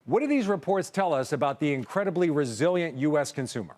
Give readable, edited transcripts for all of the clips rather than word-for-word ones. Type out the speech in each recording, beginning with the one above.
What do these reports tell us about the incredibly resilient U.S. consumer?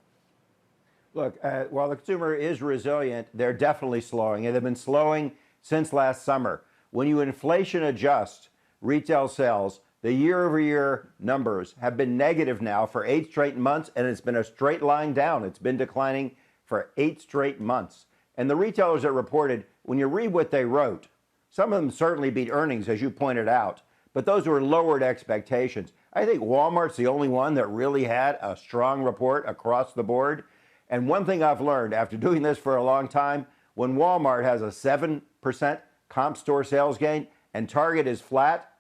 Look, while the consumer is resilient, they're definitely slowing, and they've been slowing since last summer. When you inflation adjust retail sales, the year-over-year numbers have been negative now for 8 straight months, and it's been a straight line down. It's been declining for 8 straight months. And the retailers that reported, when you read what they wrote, some of them certainly beat earnings, as you pointed out, but those were lowered expectations. I think Walmart's the only one that really had a strong report across the board. And one thing I've learned after doing this for a long time, when Walmart has a 7% comp store sales gain and Target is flat,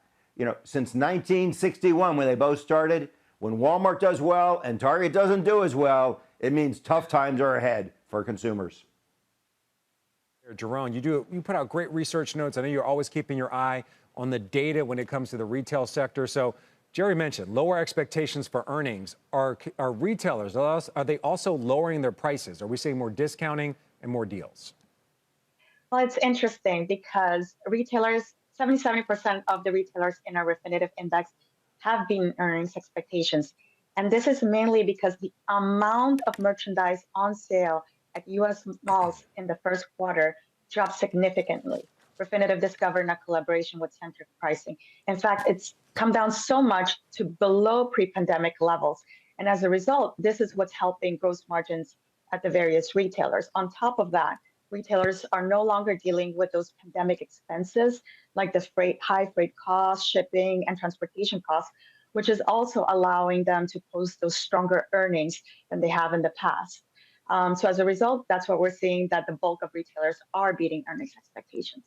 since 1961 when they both started, when Walmart does well and Target doesn't do as well, it means tough times are ahead for consumers. Jerome, you put out great research notes. I know you're always keeping your eye on the data when it comes to the retail sector. So Jerry mentioned lower expectations for earnings. Are retailers, are they also lowering their prices? Are we seeing more discounting and more deals? Well, it's interesting because 77% of the retailers in our Refinitiv index have been earnings expectations. And this is mainly because the amount of merchandise on sale at U.S. malls in the first quarter dropped significantly. Refinitiv discovered a collaboration with Centric Pricing. In fact, it's come down so much to below pre-pandemic levels. And as a result, this is what's helping gross margins at the various retailers. On top of that, retailers are no longer dealing with those pandemic expenses like the high freight costs, shipping, and transportation costs, which is also allowing them to post those stronger earnings than they have in the past. So as a result, that's what we're seeing, that the bulk of retailers are beating earnings expectations.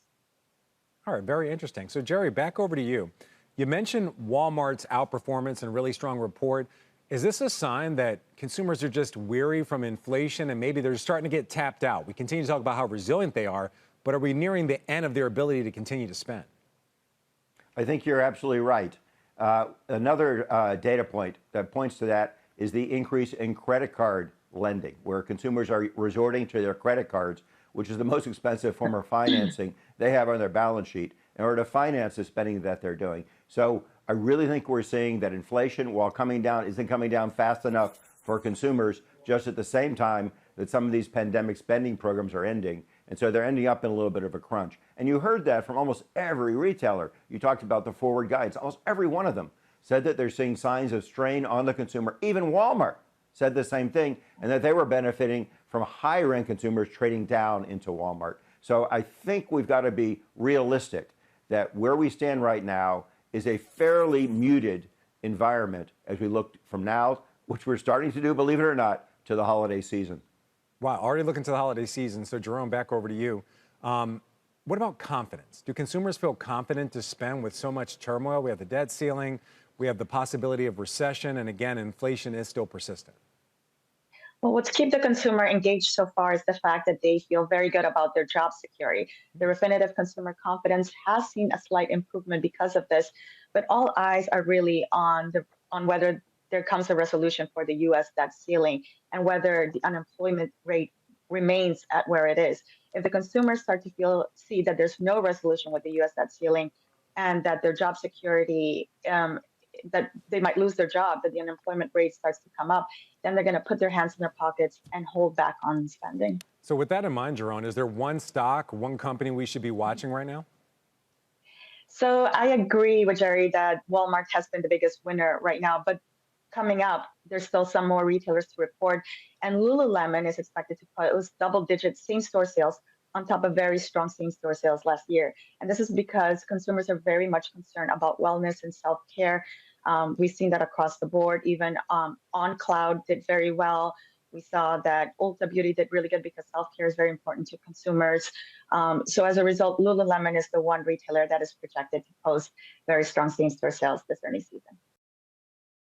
All right, very interesting. So Jerry, back over to you. You mentioned Walmart's outperformance and really strong report. Is this a sign that consumers are just weary from inflation and maybe they're starting to get tapped out? We continue to talk about how resilient they are, but are we nearing the end of their ability to continue to spend? I think you're absolutely right. Another data point that points to that is the increase in credit card lending, where consumers are resorting to their credit cards, which is the most expensive form of financing they have on their balance sheet in order to finance the spending that they're doing. So I really think we're seeing that inflation, while coming down, isn't coming down fast enough for consumers, just at the same time that some of these pandemic spending programs are ending. And so they're ending up in a little bit of a crunch. And you heard that from almost every retailer. You talked about the forward guidance. Almost every one of them said that they're seeing signs of strain on the consumer. Even Walmart said the same thing, and that they were benefiting from higher end consumers trading down into Walmart. So I think we've got to be realistic that where we stand right now is a fairly muted environment as we look from now, which we're starting to do, believe it or not, to the holiday season. Wow, already looking to the holiday season. So Jerome, back over to you. What about confidence? Do consumers feel confident to spend with so much turmoil? We have the debt ceiling, we have the possibility of recession, and again, inflation is still persistent. Well, what's kept the consumer engaged so far is the fact that they feel very good about their job security. The Refinitiv consumer confidence has seen a slight improvement because of this, but all eyes are really on whether there comes a resolution for the U.S. debt ceiling and whether the unemployment rate remains at where it is. If the consumers start to see that there's no resolution with the U.S. debt ceiling and that their job security, that they might lose their job, that the unemployment rate starts to come up, then they're going to put their hands in their pockets and hold back on spending. So with that in mind, Jerome, is there one stock, one company we should be watching right now? So I agree with Jerry that Walmart has been the biggest winner right now, but coming up, there's still some more retailers to report. And Lululemon is expected to post double-digit same-store sales on top of very strong same-store sales last year. And this is because consumers are very much concerned about wellness and self-care. We've seen that across the board. Even On Cloud did very well. We saw that Ulta Beauty did really good because self-care is very important to consumers. So as a result, Lululemon is the one retailer that is projected to post very strong same-store sales this earnings season.